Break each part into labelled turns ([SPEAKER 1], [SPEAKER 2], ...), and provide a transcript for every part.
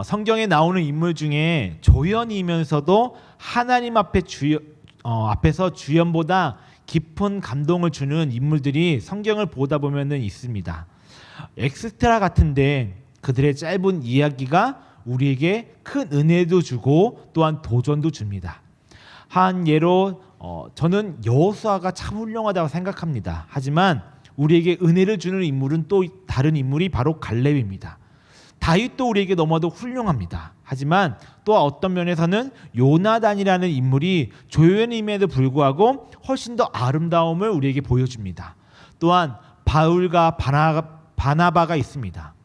[SPEAKER 1] 성경에 나오는 인물 중에 조연이면서도 하나님 앞에서 주연보다 깊은 감동을 주는 인물들이 성경을 보다 보면은 있습니다. 엑스트라 같은데 그들의 짧은 이야기가 우리에게 큰 은혜도 주고 또한 도전도 줍니다. 한 예로 저는 여호수아가 참 훌륭하다고 생각합니다. 하지만 우리에게 은혜를 주는 인물은 또 다른 인물이 바로 갈렙입니다. 다윗도 우리에게 너무나도 훌륭합니다. 하지만 또 어떤 면에서는 요나단이라는 인물이 조연임에도 불구하고 훨씬 더 아름다움을 우리에게 보여줍니다. 또한 바울과 바나바가 있습니다.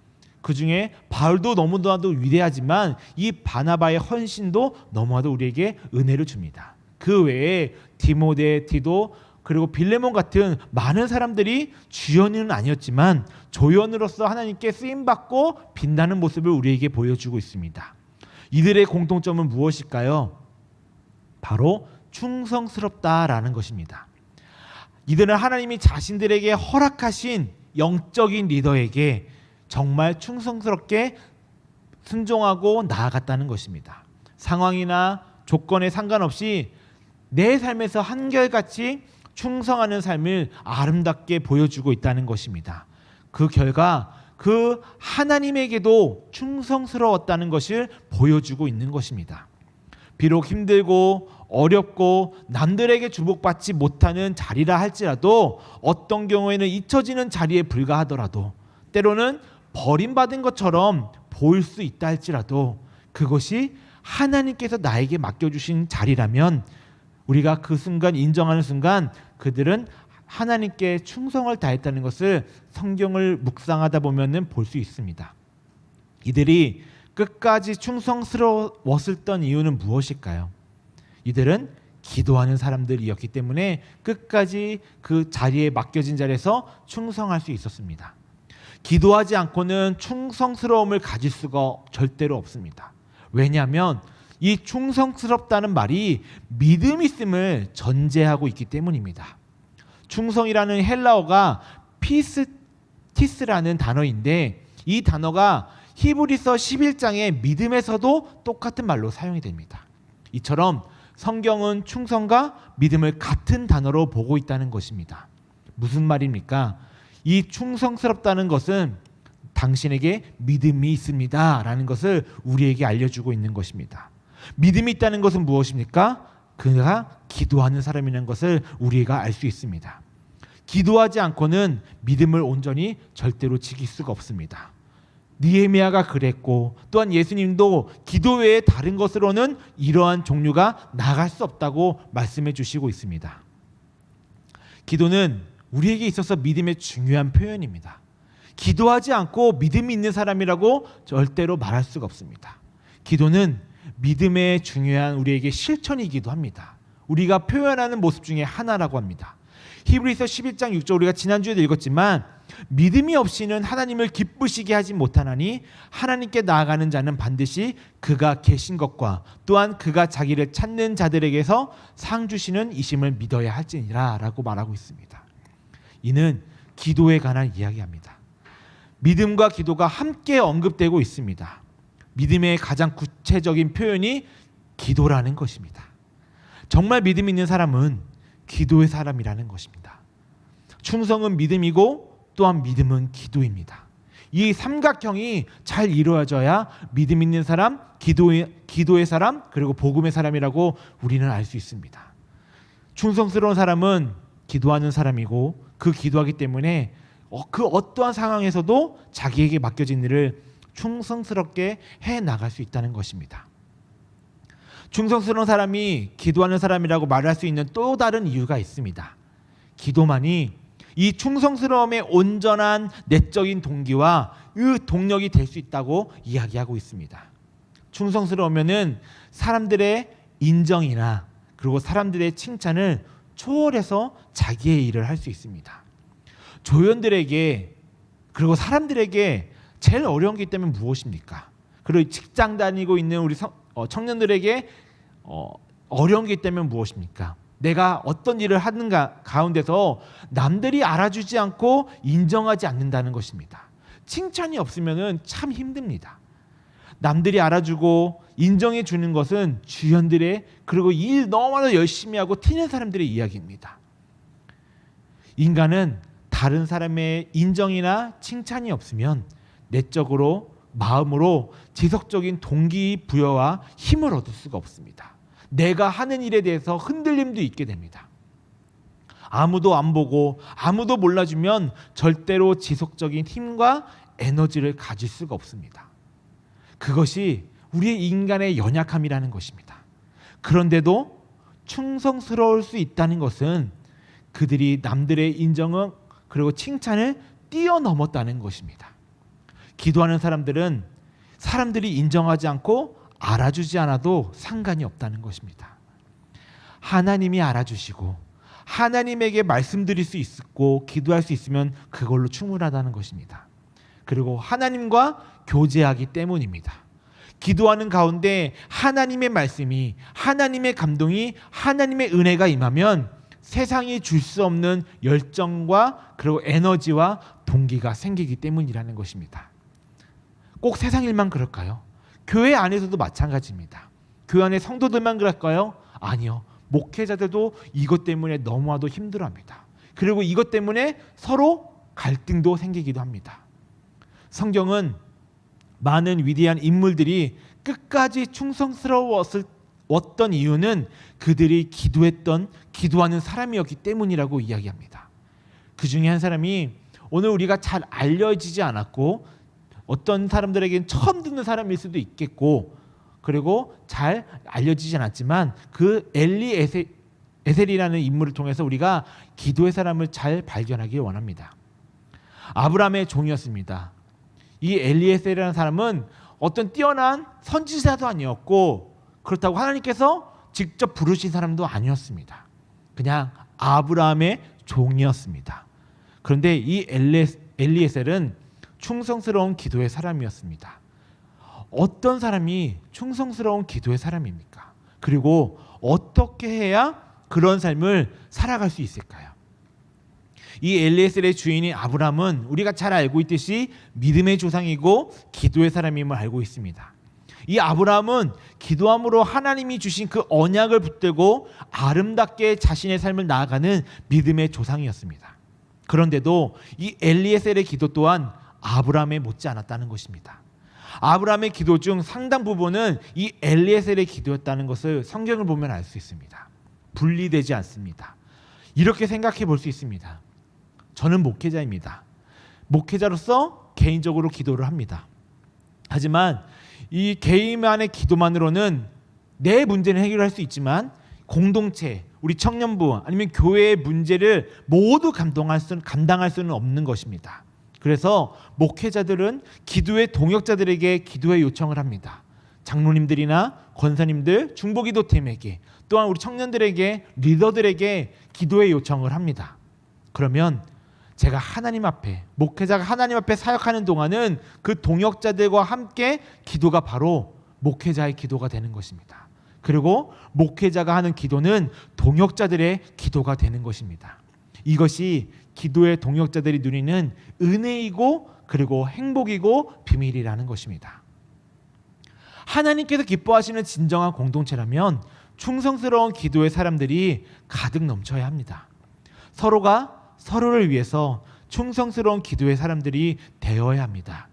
[SPEAKER 1] 그 중에 바울도 너무나도 위대하지만 이 바나바의 헌신도 너무나도 우리에게 은혜를 줍니다. 그 외에 디모데, 디도 그리고 빌레몬 같은 많은 사람들이 주연은 아니었지만 조연으로서 하나님께 쓰임받고 빛나는 모습을 우리에게 보여주고 있습니다. 이들의 공통점은 무엇일까요? 바로 충성스럽다라는 것입니다. 이들은 하나님이 자신들에게 허락하신 영적인 리더에게 정말 충성스럽게 순종하고 나아갔다는 것입니다. 상황이나 조건에 상관없이 내 삶에서 한결같이 충성하는 삶을 아름답게 보여주고 있다는 것입니다. 그 결과 그 하나님에게도 충성스러웠다는 것을 보여주고 있는 것입니다. 비록 힘들고 어렵고 남들에게 주목받지 못하는 자리라 할지라도 어떤 경우에는 잊혀지는 자리에 불과하더라도 때로는 버림받은 것처럼 보일 수 있다 할지라도 그것이 하나님께서 나에게 맡겨주신 자리라면 우리가 그 순간 인정하는 순간 그들은 하나님께 충성을 다했다는 것을 성경을 묵상하다 보면 볼 수 있습니다. 이들이 끝까지 충성스러웠던 이유는 무엇일까요? 이들은 기도하는 사람들이었기 때문에 끝까지 그 자리에 맡겨진 자리에서 충성할 수 있었습니다. 기도하지 않고는 충성스러움을 가질 수가 절대로 없습니다. 왜냐하면 이 충성스럽다는 말이 믿음 있음을 전제하고 있기 때문입니다. 충성이라는 헬라어가 피스티스라는 단어인데 이 단어가 히브리서 11장의 믿음에서도 똑같은 말로 사용이 됩니다. 이처럼 성경은 충성과 믿음을 같은 단어로 보고 있다는 것입니다. 무슨 말입니까? 이 충성스럽다는 것은 당신에게 믿음이 있습니다 라는 것을 우리에게 알려주고 있는 것입니다. 믿음이 있다는 것은 무엇입니까? 그가 기도하는 사람이라는 것을 우리가 알 수 있습니다. 기도하지 않고는 믿음을 온전히 절대로 지킬 수가 없습니다. 느헤미야가 그랬고 또한 예수님도 기도 외에 다른 것으로는 이러한 종류가 나갈 수 없다고 말씀해 주시고 있습니다. 기도는 우리에게 있어서 믿음의 중요한 표현입니다. 기도하지 않고 믿음이 있는 사람이라고 절대로 말할 수가 없습니다. 기도는 믿음의 중요한 우리에게 실천이기도 합니다. 우리가 표현하는 모습 중에 하나라고 합니다. 히브리서 11장 6절 우리가 지난주에도 읽었지만 믿음이 없이는 하나님을 기쁘시게 하지 못하나니 하나님께 나아가는 자는 반드시 그가 계신 것과 또한 그가 자기를 찾는 자들에게서 상 주시는 이심을 믿어야 할지니라 라고 말하고 있습니다. 이는 기도에 관한 이야기합니다. 믿음과 기도가 함께 언급되고 있습니다. 믿음의 가장 구체적인 표현이 기도라는 것입니다. 정말 믿음 있는 사람은 기도의 사람이라는 것입니다. 충성은 믿음이고 또한 믿음은 기도입니다. 이 삼각형이 잘 이루어져야 믿음 있는 사람, 기도의 사람, 그리고 복음의 사람이라고 우리는 알 수 있습니다. 충성스러운 사람은 기도하는 사람이고 그 기도하기 때문에 그 어떠한 상황에서도 자기에게 맡겨진 일을 충성스럽게 해나갈 수 있다는 것입니다. 충성스러운 사람이 기도하는 사람이라고 말할 수 있는 또 다른 이유가 있습니다. 기도만이 이 충성스러움의 온전한 내적인 동기와 그 동력이 될 수 있다고 이야기하고 있습니다. 충성스러우면은 사람들의 인정이나 그리고 사람들의 칭찬을 초월해서 자기의 일을 할 수 있습니다. 조연들에게 그리고 사람들에게 제일 어려운 게 있다면 무엇입니까? 그리고 직장 다니고 있는 우리 청년들에게 어려운 게 있다면 무엇입니까? 내가 어떤 일을 하는가 가운데서 남들이 알아주지 않고 인정하지 않는다는 것입니다. 칭찬이 없으면 참 힘듭니다. 남들이 알아주고 인정해 주는 것은 주연들의, 그리고 일 너무나 열심히 하고 튀는 사람들의 이야기입니다. 인간은 다른 사람의 인정이나 칭찬이 없으면 내적으로, 마음으로 지속적인 동기부여와 힘을 얻을 수가 없습니다. 내가 하는 일에 대해서 흔들림도 있게 됩니다. 아무도 안 보고 아무도 몰라주면 절대로 지속적인 힘과 에너지를 가질 수가 없습니다. 그것이 우리의 인간의 연약함이라는 것입니다. 그런데도 충성스러울 수 있다는 것은 그들이 남들의 인정을, 그리고 칭찬을 뛰어넘었다는 것입니다. 기도하는 사람들은 사람들이 인정하지 않고 알아주지 않아도 상관이 없다는 것입니다. 하나님이 알아주시고 하나님에게 말씀드릴 수 있고 기도할 수 있으면 그걸로 충분하다는 것입니다. 그리고 하나님과 교제하기 때문입니다. 기도하는 가운데 하나님의 말씀이, 하나님의 감동이, 하나님의 은혜가 임하면 세상이 줄 수 없는 열정과 그리고 에너지와 동기가 생기기 때문이라는 것입니다. 꼭 세상 일만 그럴까요? 교회 안에서도 마찬가지입니다. 교회 안에 성도들만 그럴까요? 아니요. 목회자들도 이것 때문에 너무나도 힘들어합니다. 그리고 이것 때문에 서로 갈등도 생기기도 합니다. 성경은 많은 위대한 인물들이 끝까지 충성스러웠던 이유는 그들이 기도하는 사람이었기 때문이라고 이야기합니다. 그 중에 한 사람이 오늘 우리가 잘 알려지지 않았고 어떤 사람들에게는 처음 듣는 사람일 수도 있겠고, 그리고 잘 알려지지 않았지만 그 엘리에셀이라는 인물을 통해서 우리가 기도의 사람을 잘 발견하길 원합니다. 아브라함의 종이었습니다. 이 엘리에셀이라는 사람은 어떤 뛰어난 선지자도 아니었고, 그렇다고 하나님께서 직접 부르신 사람도 아니었습니다. 그냥 아브라함의 종이었습니다. 그런데 이 엘리에셀은 충성스러운 기도의 사람이었습니다. 어떤 사람이 충성스러운 기도의 사람입니까? 그리고 어떻게 해야 그런 삶을 살아갈 수 있을까요? 이 엘리에셀의 주인인 아브라함은 우리가 잘 알고 있듯이 믿음의 조상이고 기도의 사람임을 알고 있습니다. 이 아브라함은 기도함으로 하나님이 주신 그 언약을 붙들고 아름답게 자신의 삶을 나아가는 믿음의 조상이었습니다. 그런데도 이 엘리에셀의 기도 또한 아브라함에 못지 않았다는 것입니다. 아브라함의 기도 중 상당 부분은 이 엘리에셀의 기도였다는 것을 성경을 보면 알 수 있습니다. 분리되지 않습니다. 이렇게 생각해 볼 수 있습니다. 저는 목회자입니다. 목회자로서 개인적으로 기도를 합니다. 하지만 이 개인만의 기도만으로는 내 문제는 해결할 수 있지만 공동체, 우리 청년부 아니면 교회의 문제를 모두 감당할 수는 없는 것입니다. 그래서 목회자들은 기도의 동역자들에게 기도의 요청을 합니다. 장로님들이나 권사님들, 중보기도팀에게, 또한 우리 청년들에게, 리더들에게 기도의 요청을 합니다. 그러면 제가 하나님 앞에, 목회자가 하나님 앞에 사역하는 동안은 그 동역자들과 함께 기도가 바로 목회자의 기도가 되는 것입니다. 그리고 목회자가 하는 기도는 동역자들의 기도가 되는 것입니다. 이것이 기도의 동역자들이 누리는 은혜이고 그리고 행복이고 비밀이라는 것입니다. 하나님께서 기뻐하시는 진정한 공동체라면 충성스러운 기도의 사람들이 가득 넘쳐야 합니다. 서로가 서로를 위해서 충성스러운 기도의 사람들이 되어야 합니다.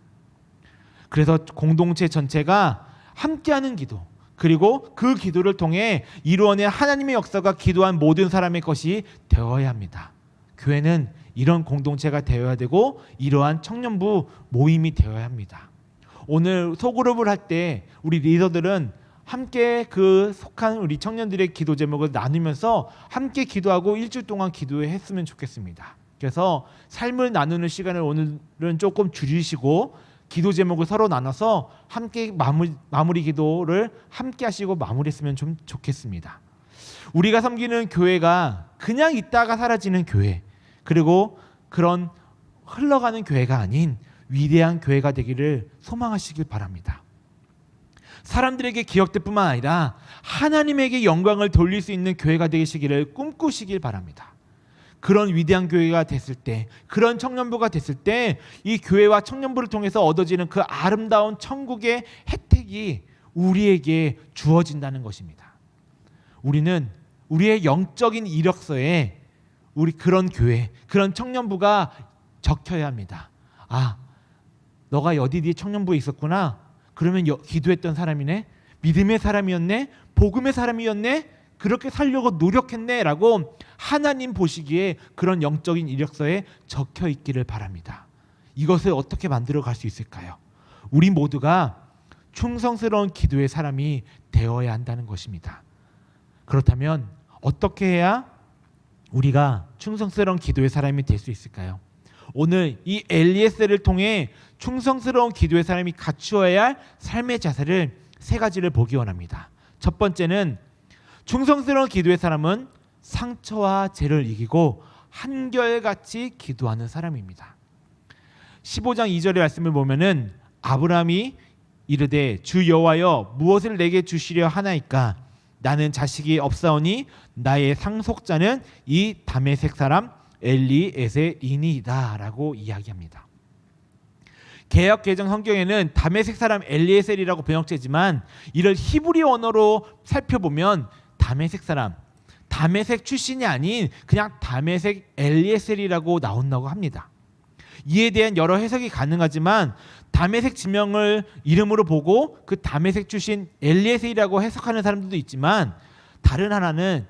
[SPEAKER 1] 그래서 공동체 전체가 함께하는 기도, 그리고 그 기도를 통해 이루어낸 하나님의 역사가 기도한 모든 사람의 것이 되어야 합니다. 교회는 이런 공동체가 되어야 되고 이러한 청년부 모임이 되어야 합니다. 오늘 소그룹을 할 때 우리 리더들은 함께 그 속한 우리 청년들의 기도 제목을 나누면서 함께 기도하고 일주일 동안 기도했으면 좋겠습니다. 그래서 삶을 나누는 시간을 오늘은 조금 줄이시고 기도 제목을 서로 나눠서 함께 마무리 기도를 함께 하시고 마무리했으면 좀 좋겠습니다. 우리가 섬기는 교회가 그냥 있다가 사라지는 교회, 그리고 그런 흘러가는 교회가 아닌 위대한 교회가 되기를 소망하시길 바랍니다. 사람들에게 기억될 뿐만 아니라 하나님에게 영광을 돌릴 수 있는 교회가 되시기를 꿈꾸시길 바랍니다. 그런 위대한 교회가 됐을 때, 그런 청년부가 됐을 때 이 교회와 청년부를 통해서 얻어지는 그 아름다운 천국의 혜택이 우리에게 주어진다는 것입니다. 우리는 우리의 영적인 이력서에 우리 그런 교회, 그런 청년부가 적혀야 합니다. 아, 너가 어디 뒤에 청년부에 있었구나. 그러면 기도했던 사람이네, 믿음의 사람이었네, 복음의 사람이었네, 그렇게 살려고 노력했네 라고 하나님 보시기에 그런 영적인 이력서에 적혀 있기를 바랍니다. 이것을 어떻게 만들어 갈 수 있을까요? 우리 모두가 충성스러운 기도의 사람이 되어야 한다는 것입니다. 그렇다면 어떻게 해야 우리가 충성스러운 기도의 사람이 될 수 있을까요? 오늘 이 엘리에셀을 통해 충성스러운 기도의 사람이 갖추어야 할 삶의 자세를 세 가지를 보기 원합니다. 첫 번째는 충성스러운 기도의 사람은 상처와 죄를 이기고 한결같이 기도하는 사람입니다. 15장 2절의 말씀을 보면은 아브라함이 이르되 주 여호와여 무엇을 내게 주시려 하나이까 나는 자식이 없사오니 나의 상속자는 이 다메섹 사람 엘리에셀이니이다 라고 이야기합니다. 개역 개정 성경에는 다메섹 사람 엘리에셀이라고 번역되지만 이를 히브리 언어로 살펴보면 다메섹 사람, 다메섹 출신이 아닌 그냥 다메섹 엘리에셀이라고 나온다고 합니다. 이에 대한 여러 해석이 가능하지만 다메섹 지명을 이름으로 보고 그 다메섹 출신 엘리에셀이라고 해석하는 사람들도 있지만 다른 하나는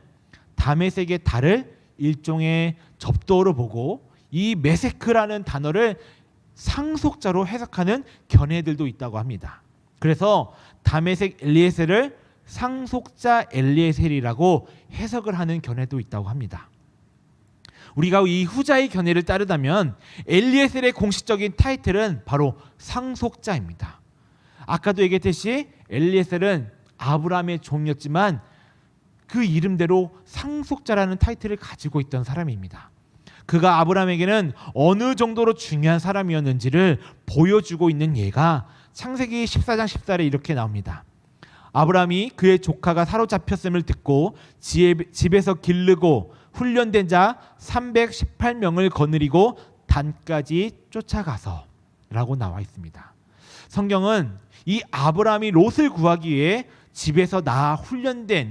[SPEAKER 1] 다메섹의 달을 일종의 접도로 보고 이 메세크라는 단어를 상속자로 해석하는 견해들도 있다고 합니다. 그래서 다메섹 엘리에셀을 상속자 엘리에셀이라고 해석을 하는 견해도 있다고 합니다. 우리가 이 후자의 견해를 따르다면 엘리에셀의 공식적인 타이틀은 바로 상속자입니다. 아까도 얘기했듯이 엘리에셀은 아브라함의 종이었지만 그 이름대로 상속자라는 타이틀을 가지고 있던 사람입니다. 그가 아브라함에게는 어느 정도로 중요한 사람이었는지를 보여주고 있는 예가 창세기 14장 14절에 이렇게 나옵니다. 아브라함이 그의 조카가 사로잡혔음을 듣고 집에서 기르고 훈련된 자 318명을 거느리고 단까지 쫓아가서 라고 나와 있습니다. 성경은 이 아브라함이 롯을 구하기 위해 집에서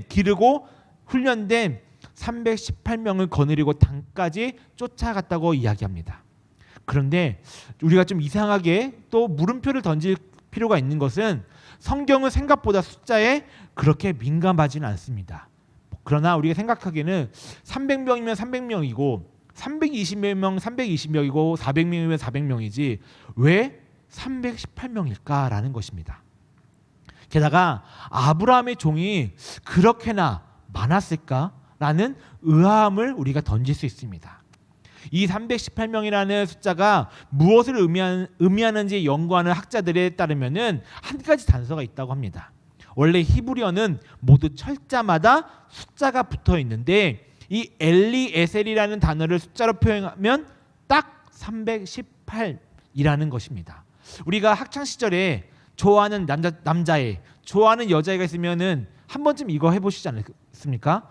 [SPEAKER 1] 기르고 훈련된 318명을 거느리고 단까지 쫓아갔다고 이야기합니다. 그런데 우리가 좀 이상하게 또 물음표를 던질 필요가 있는 것은 성경은 생각보다 숫자에 그렇게 민감하지는 않습니다. 그러나 우리가 생각하기에는 300명이면 300명이고 320명 320명이고 400명이면 400명이지 왜 318명일까라는 것입니다. 게다가 아브라함의 종이 그렇게나 많았을까라는 의아함을 우리가 던질 수 있습니다. 이 318명이라는 숫자가 무엇을 의미하는지 연구하는 학자들에 따르면은 한 가지 단서가 있다고 합니다. 원래 히브리어는 모두 철자마다 숫자가 붙어 있는데 이 엘리에셀이라는 단어를 숫자로 표현하면 딱 318이라는 것입니다. 우리가 학창 시절에 좋아하는 남자애, 좋아하는 여자애가 있으면은 한 번쯤 이거 해보시지 않습니까?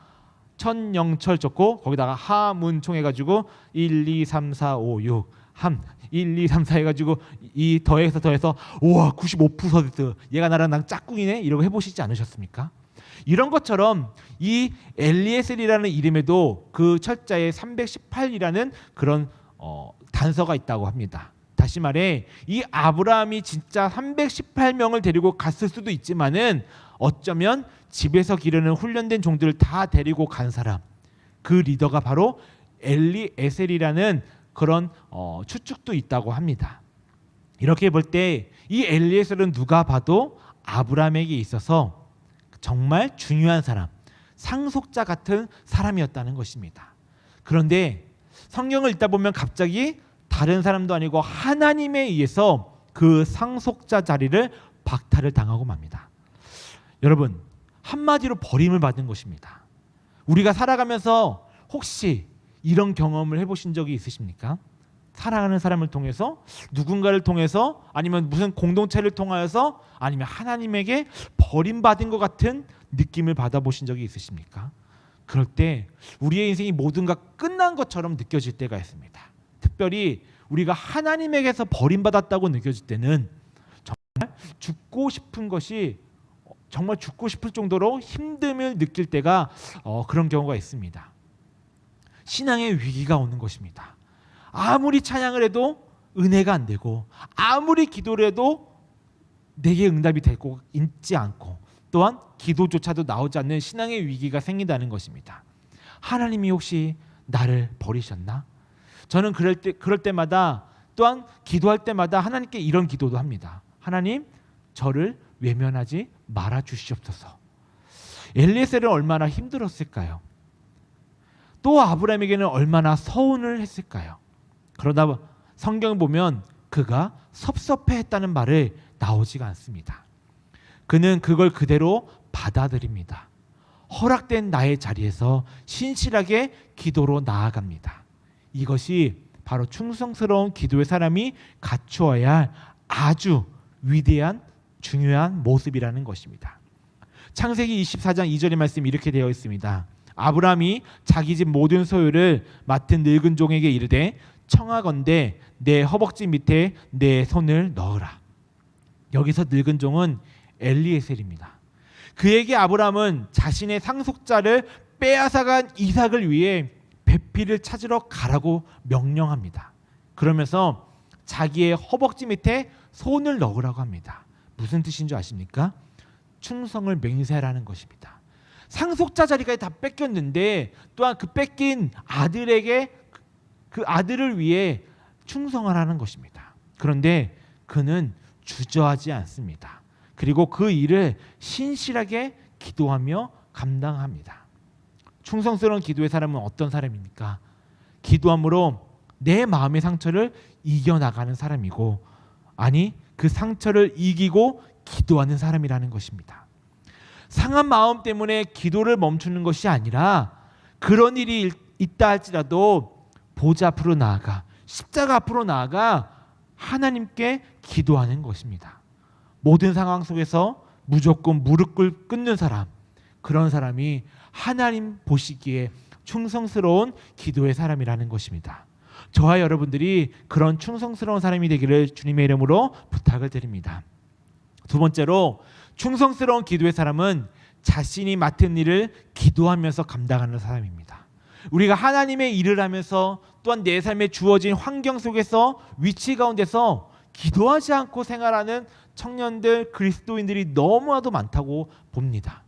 [SPEAKER 1] 천영철 적고 거기다가 하문총 해가지고 1, 2, 3, 4, 5, 6 함 1, 2, 3, 4 해가지고 이 더해서 우와 95% 얘가 나랑 짝꿍이네 이러고 해보시지 않으셨습니까? 이런 것처럼 이 엘리에셀이라는 이름에도 그 철자에 318이라는 그런 단서가 있다고 합니다. 다시 말해 이 아브라함이 진짜 318명을 데리고 갔을 수도 있지만은 어쩌면 집에서 기르는 훈련된 종들을 다 데리고 간 사람, 그 리더가 바로 엘리에셀이라는 그런 추측도 있다고 합니다. 이렇게 볼 때 이 엘리에셀은 누가 봐도 아브라함에게 있어서 정말 중요한 사람, 상속자 같은 사람이었다는 것입니다. 그런데 성경을 읽다 보면 갑자기 다른 사람도 아니고 하나님에 의해서 그 상속자 자리를 박탈을 당하고 맙니다. 여러분, 한마디로 버림을 받은 것입니다. 우리가 살아가면서 혹시 이런 경험을 해보신 적이 있으십니까? 사랑하는 사람을 통해서, 누군가를 통해서, 아니면 무슨 공동체를 통하여서, 아니면 하나님에게 버림받은 것 같은 느낌을 받아보신 적이 있으십니까? 그럴 때 우리의 인생이 모든가 끝난 것처럼 느껴질 때가 있습니다. 특별히 우리가 하나님에게서 버림받았다고 느껴질 때는 정말 죽고 싶은 것이 정말 죽고 싶을 정도로 힘듦을 느낄 때가 그런 경우가 있습니다. 신앙의 위기가 오는 것입니다. 아무리 찬양을 해도 은혜가 안 되고 아무리 기도를 해도 내게 응답이 되고 있지 않고 또한 기도조차도 나오지 않는 신앙의 위기가 생긴다는 것입니다. 하나님이 혹시 나를 버리셨나? 저는 그럴 때마다 또한 기도할 때마다 하나님께 이런 기도도 합니다. 하나님, 저를 외면하지 말아 주시옵소서. 엘리에셀은 얼마나 힘들었을까요? 또 아브라함에게는 얼마나 서운을 했을까요? 그러다 성경을 보면 그가 섭섭해했다는 말을 나오지가 않습니다. 그는 그걸 그대로 받아들입니다. 허락된 나의 자리에서 신실하게 기도로 나아갑니다. 이것이 바로 충성스러운 기도의 사람이 갖추어야 할 아주 위대한 중요한 모습이라는 것입니다. 창세기 24장 2절의 말씀이 이렇게 되어 있습니다. 아브라함이 자기 집 모든 소유를 맡은 늙은 종에게 이르되 청하건대 내 허벅지 밑에 내 손을 넣으라. 여기서 늙은 종은 엘리에셀입니다. 그에게 아브라함은 자신의 상속자를 빼앗아간 이삭을 위해 배필을 찾으러 가라고 명령합니다. 그러면서 자기의 허벅지 밑에 손을 넣으라고 합니다. 무슨 뜻인 줄 아십니까? 충성을 맹세하라는 것입니다. 상속자 자리까지 다 뺏겼는데 또한 그 뺏긴 아들에게 그 아들을 위해 충성하라는 것입니다. 그런데 그는 주저하지 않습니다. 그리고 그 일을 신실하게 기도하며 감당합니다. 충성스러운 기도의 사람은 어떤 사람입니까? 기도함으로 내 마음의 상처를 이겨나가는 사람이고, 아니 그 상처를 이기고 기도하는 사람이라는 것입니다. 상한 마음 때문에 기도를 멈추는 것이 아니라 그런 일이 있다 할지라도 보좌 앞으로 나아가 십자가 앞으로 나아가 하나님께 기도하는 것입니다. 모든 상황 속에서 무조건 무릎을 꿇는 사람, 그런 사람이 하나님 보시기에 충성스러운 기도의 사람이라는 것입니다. 저와 여러분들이 그런 충성스러운 사람이 되기를 주님의 이름으로 부탁을 드립니다. 두 번째로, 충성스러운 기도의 사람은 자신이 맡은 일을 기도하면서 감당하는 사람입니다. 우리가 하나님의 일을 하면서 또한 내 삶에 주어진 환경 속에서 위치 가운데서 기도하지 않고 생활하는 청년들, 그리스도인들이 너무나도 많다고 봅니다.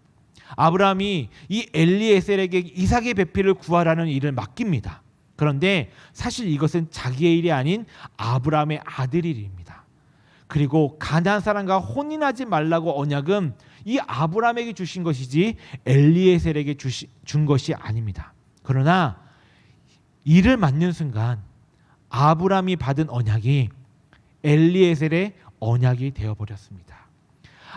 [SPEAKER 1] 아브라함이 이 엘리에셀에게 이삭의 배필을 구하라는 일을 맡깁니다. 그런데 사실 이것은 자기의 일이 아닌 아브라함의 아들 일입니다. 그리고 가나안 사람과 혼인하지 말라고 언약은 이 아브라함에게 주신 것이지 엘리에셀에게 준 것이 아닙니다. 그러나 이를 맡는 순간 아브라함이 받은 언약이 엘리에셀의 언약이 되어버렸습니다.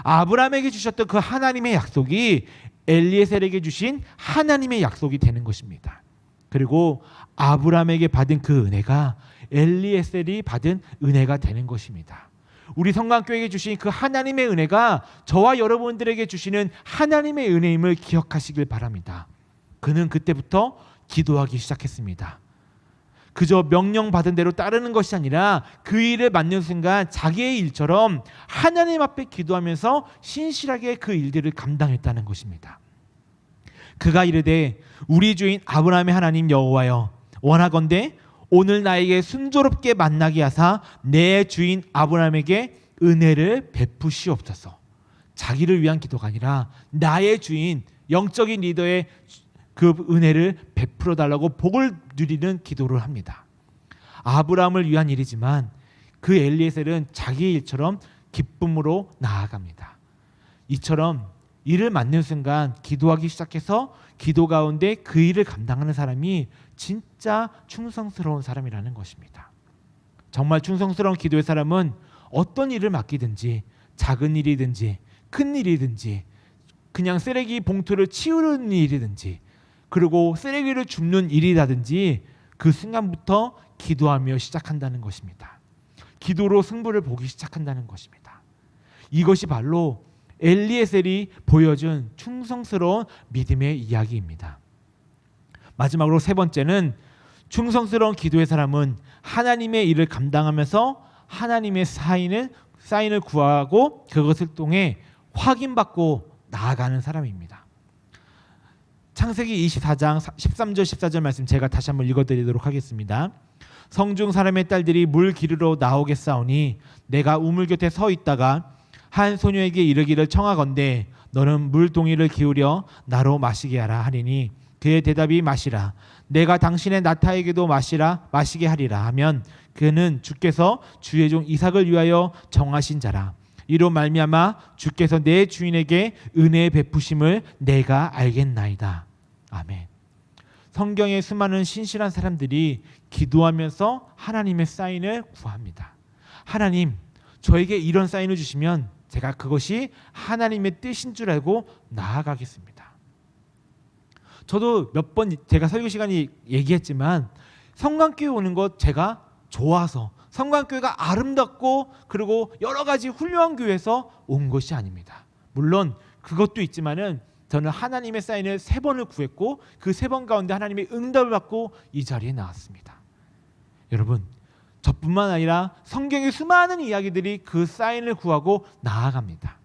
[SPEAKER 1] 아브라함에게 주셨던 그 하나님의 약속이 엘리에셀에게 주신 하나님의 약속이 되는 것입니다. 그리고 아브라함에게 받은 그 은혜가 엘리에셀이 받은 은혜가 되는 것입니다. 우리 성강교회에게 주신 그 하나님의 은혜가 저와 여러분들에게 주시는 하나님의 은혜임을 기억하시길 바랍니다. 그는 그때부터 기도하기 시작했습니다. 그저 명령받은 대로 따르는 것이 아니라 그 일을 맡는 순간 자기의 일처럼 하나님 앞에 기도하면서 신실하게 그 일들을 감당했다는 것입니다. 그가 이르되 우리 주인 아브라함의 하나님 여호와여, 원하건대 오늘 나에게 순조롭게 만나게 하사 내 주인 아브라함에게 은혜를 베푸시옵소서. 자기를 위한 기도가 아니라 나의 주인, 영적인 리더의 그 은혜를 베풀어 달라고 복을 누리는 기도를 합니다. 아브라함을 위한 일이지만 그 엘리에셀은 자기의 일처럼 기쁨으로 나아갑니다. 이처럼 일을 맡는 순간 기도하기 시작해서 기도 가운데 그 일을 감당하는 사람이 진짜 충성스러운 사람이라는 것입니다. 정말 충성스러운 기도의 사람은 어떤 일을 맡기든지 작은 일이든지 큰 일이든지 그냥 쓰레기 봉투를 치우는 일이든지 그리고 쓰레기를 줍는 일이라든지 그 순간부터 기도하며 시작한다는 것입니다. 기도로 승부를 보기 시작한다는 것입니다. 이것이 바로 엘리에셀이 보여준 충성스러운 믿음의 이야기입니다. 마지막으로 세 번째는 충성스러운 기도의 사람은 하나님의 일을 감당하면서 하나님의 사인을 구하고 그것을 통해 확인받고 나아가는 사람입니다. 창세기 24장 13절 14절 말씀 제가 다시 한번 읽어드리도록 하겠습니다. 성중 사람의 딸들이 물 기르러 나오겠사오니 내가 우물 곁에 서 있다가 한 소녀에게 이르기를 청하건대 너는 물동이를 기울여 나로 마시게 하라 하리니 그의 대답이 마시라. 내가 당신의 나타에게도 마시게 하리라 하면 그는 주께서 주의 종 이삭을 위하여 정하신 자라. 이로 말미암아 주께서 내 주인에게 은혜의 베푸심을 내가 알겠나이다. 아멘. 성경에 수많은 신실한 사람들이 기도하면서 하나님의 사인을 구합니다. 하나님, 저에게 이런 사인을 주시면 제가 그것이 하나님의 뜻인 줄 알고 나아가겠습니다. 저도 몇 번 제가 설교 시간에 얘기했지만 성관교회 오는 것 제가 좋아서 성관교회가 아름답고 그리고 여러 가지 훌륭한 교회에서 온 것이 아닙니다. 물론 그것도 있지만은 저는 하나님의 사인을 3번을 구했고 그 3번 가운데 하나님의 응답을 받고 이 자리에 나왔습니다. 여러분, 저뿐만 아니라 성경의 수많은 이야기들이 그 사인을 구하고 나아갑니다.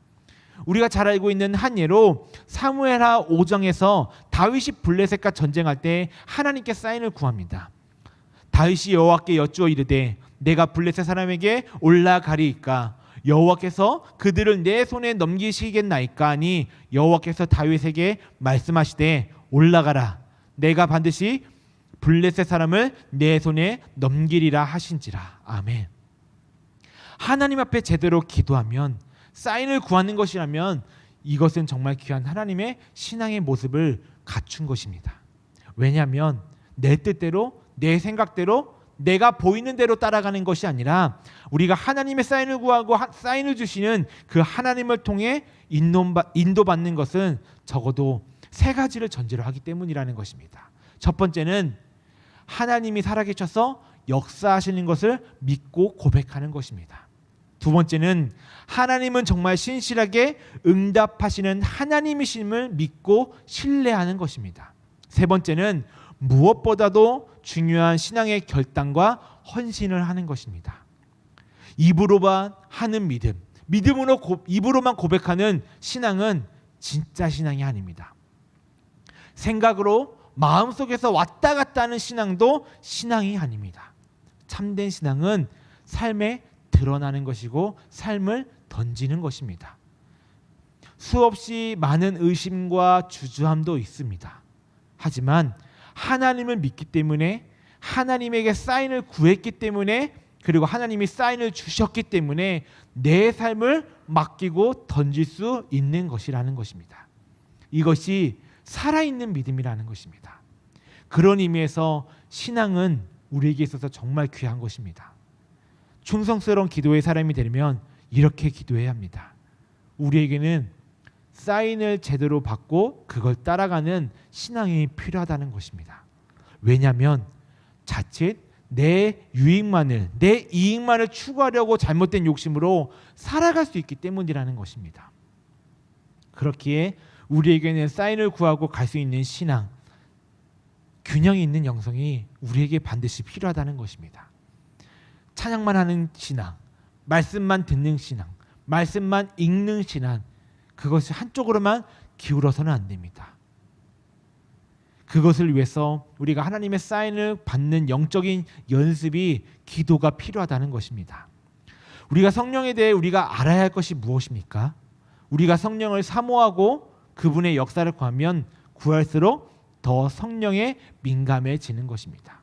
[SPEAKER 1] 우리가 잘 알고 있는 한 예로 사무엘하 5장에서 다윗이 블레셋과 전쟁할 때 하나님께 사인을 구합니다. 다윗이 여호와께 여쭈어 이르되 내가 블레셋 사람에게 올라가리이까 여호와께서 그들을 내 손에 넘기시겠나이까 하니 여호와께서 다윗에게 말씀하시되 올라가라 내가 반드시 블레셋 사람을 내 손에 넘기리라 하신지라. 아멘. 하나님 앞에 제대로 기도하면 사인을 구하는 것이라면 이것은 정말 귀한 하나님의 신앙의 모습을 갖춘 것입니다. 왜냐하면 내 뜻대로 내 생각대로 내가 보이는 대로 따라가는 것이 아니라 우리가 하나님의 사인을 구하고 사인을 주시는 그 하나님을 통해 인도받는 것은 적어도 3가지를 전제로 하기 때문이라는 것입니다. 첫 번째는 하나님이 살아계셔서 역사하시는 것을 믿고 고백하는 것입니다. 두 번째는 하나님은 정말 신실하게 응답하시는 하나님이심을 믿고 신뢰하는 것입니다. 세 번째는 무엇보다도 중요한 신앙의 결단과 헌신을 하는 것입니다. 입으로만 하는 믿음, 입으로만 고백하는 신앙은 진짜 신앙이 아닙니다. 생각으로 마음속에서 왔다 갔다 하는 신앙도 신앙이 아닙니다. 참된 신앙은 삶에 드러나는 것이고 삶을 던지는 것입니다. 수없이 많은 의심과 주저함도 있습니다. 하지만 하나님을 믿기 때문에 하나님에게 사인을 구했기 때문에 그리고 하나님이 사인을 주셨기 때문에 내 삶을 맡기고 던질 수 있는 것이라는 것입니다. 이것이 살아있는 믿음이라는 것입니다. 그런 의미에서 신앙은 우리에게 있어서 정말 귀한 것입니다. 충성스러운 기도의 사람이 되려면 이렇게 기도해야 합니다. 우리에게는 사인을 제대로 받고 그걸 따라가는 신앙이 필요하다는 것입니다. 왜냐하면 자칫 내 유익만을, 내 이익만을 추구하려고 잘못된 욕심으로 살아갈 수 있기 때문이라는 것입니다. 그렇기에 우리에게는 사인을 구하고 갈 수 있는 신앙, 균형이 있는 영성이 우리에게 반드시 필요하다는 것입니다. 찬양만 하는 신앙, 말씀만 듣는 신앙, 말씀만 읽는 신앙, 그것이 한쪽으로만 기울어서는 안 됩니다. 그것을 위해서 우리가 하나님의 사인을 받는 영적인 연습이 기도가 필요하다는 것입니다. 우리가 성령에 대해 우리가 알아야 할 것이 무엇입니까? 우리가 성령을 사모하고 그분의 역사를 구하면 구할수록 더 성령에 민감해지는 것입니다.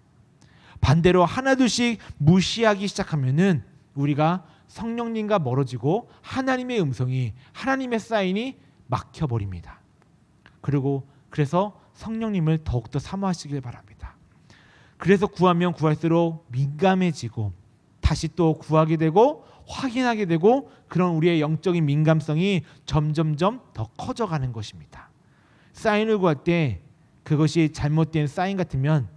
[SPEAKER 1] 반대로 하나둘씩 무시하기 시작하면은 우리가 성령님과 멀어지고 하나님의 음성이, 하나님의 사인이 막혀버립니다. 그래서 성령님을 더욱더 사모하시길 바랍니다. 그래서 구하면 구할수록 민감해지고 다시 또 구하게 되고 확인하게 되고 그런 우리의 영적인 민감성이 점점점 더 커져가는 것입니다. 사인을 구할 때 그것이 잘못된 사인 같으면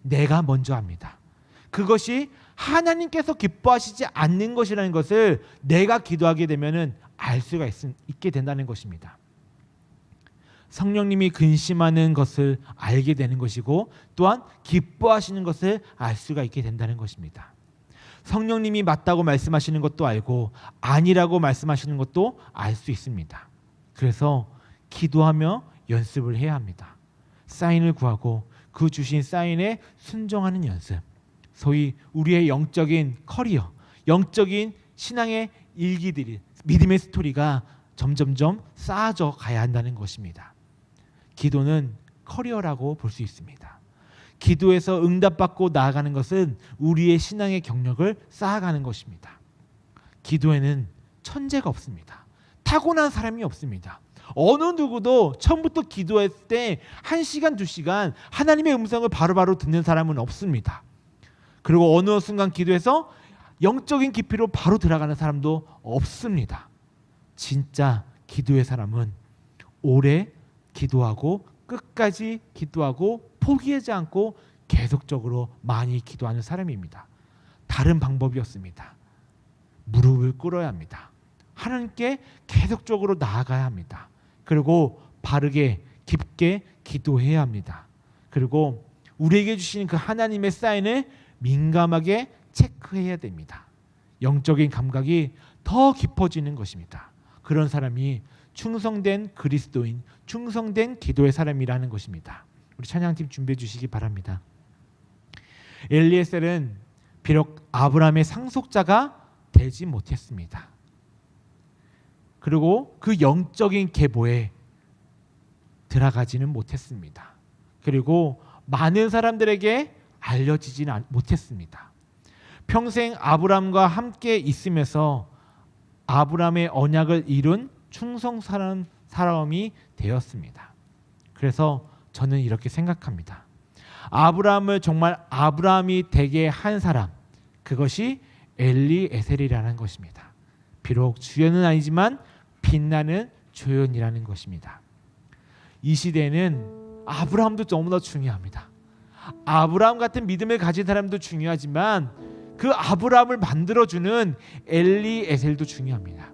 [SPEAKER 1] 내가 먼저 합니다. 그것이 하나님께서 기뻐하시지 않는 것이라는 것을 내가 기도하게 되면은 알 수가 있게 된다는 것입니다. 성령님이 근심하는 것을 알게 되는 것이고 또한 기뻐하시는 것을 알 수가 있게 된다는 것입니다. 성령님이 맞다고 말씀하시는 것도 알고 아니라고 말씀하시는 것도 알 수 있습니다. 그래서 기도하며 연습을 해야 합니다. 사인을 구하고 그 주신 사인에 순종하는 연습, 소위 우리의 영적인 커리어, 영적인 신앙의 일기들이, 믿음의 스토리가 점점점 쌓아져 가야 한다는 것입니다. 기도는 커리어라고 볼 수 있습니다. 기도에서 응답받고 나아가는 것은 우리의 신앙의 경력을 쌓아가는 것입니다. 기도에는 천재가 없습니다. 타고난 사람이 없습니다. 어느 누구도 처음부터 기도했을 때 1시간, 2시간 하나님의 음성을 바로바로 듣는 사람은 없습니다. 그리고 어느 순간 기도해서 영적인 깊이로 바로 들어가는 사람도 없습니다. 진짜 기도의 사람은 오래 기도하고 끝까지 기도하고 포기하지 않고 계속적으로 많이 기도하는 사람입니다. 다른 방법이 없습니다. 무릎을 꿇어야 합니다. 하나님께 계속적으로 나아가야 합니다. 그리고 바르게 깊게 기도해야 합니다. 그리고 우리에게 주시는 그 하나님의 사인을 민감하게 체크해야 됩니다. 영적인 감각이 더 깊어지는 것입니다. 그런 사람이 충성된 그리스도인, 충성된 기도의 사람이라는 것입니다. 우리 찬양팀 준비해 주시기 바랍니다. 엘리에셀은 비록 아브라함의 상속자가 되지 못했습니다. 그리고 그 영적인 계보에 들어가지는 못했습니다. 그리고 많은 사람들에게 알려지지는 못했습니다. 평생 아브라함과 함께 있으면서 아브라함의 언약을 이룬 충성스러운 사람이 되었습니다. 그래서 저는 이렇게 생각합니다. 아브라함을 정말 아브라함이 되게 한 사람, 그것이 엘리에셀이라는 것입니다. 비록 주연은 아니지만 빛나는 조연이라는 것입니다. 이 시대에는 아브라함도 너무나 중요합니다. 아브라함 같은 믿음을 가진 사람도 중요하지만 그 아브라함을 만들어주는 엘리에셀도 중요합니다.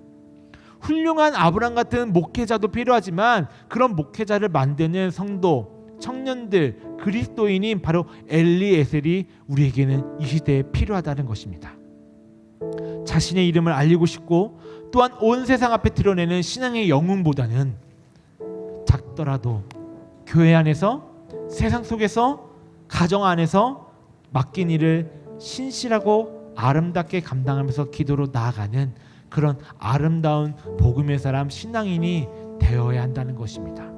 [SPEAKER 1] 훌륭한 아브라함 같은 목회자도 필요하지만 그런 목회자를 만드는 성도, 청년들, 그리스도인인 바로 엘리에셀이 우리에게는 이 시대에 필요하다는 것입니다. 자신의 이름을 알리고 싶고 또한 온 세상 앞에 드러내는 신앙의 영웅보다는 작더라도 교회 안에서, 세상 속에서, 가정 안에서 맡긴 일을 신실하고 아름답게 감당하면서 기도로 나아가는 그런 아름다운 복음의 사람, 신앙인이 되어야 한다는 것입니다.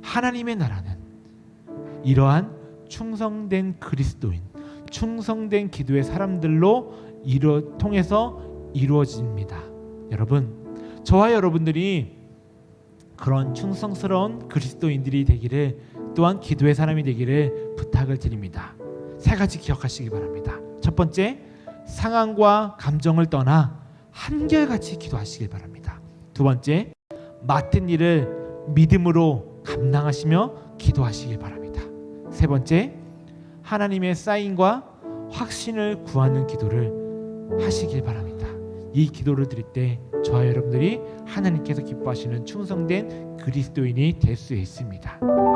[SPEAKER 1] 하나님의 나라는 이러한 충성된 그리스도인, 충성된 기도의 사람들로 통해서 이루어집니다. 여러분, 저와 여러분들이 그런 충성스러운 그리스도인들이 되기를, 또한 기도의 사람이 되기를 부탁을 드립니다. 3가지 기억하시기 바랍니다. 첫 번째, 상황과 감정을 떠나 한결같이 기도하시길 바랍니다. 두 번째, 맡은 일을 믿음으로 감당하시며 기도하시길 바랍니다. 세 번째, 하나님의 사인과 확신을 구하는 기도를 하시길 바랍니다. 이 기도를 드릴 때 저와 여러분들이 하나님께서 기뻐하시는 충성된 그리스도인이 될 수 있습니다.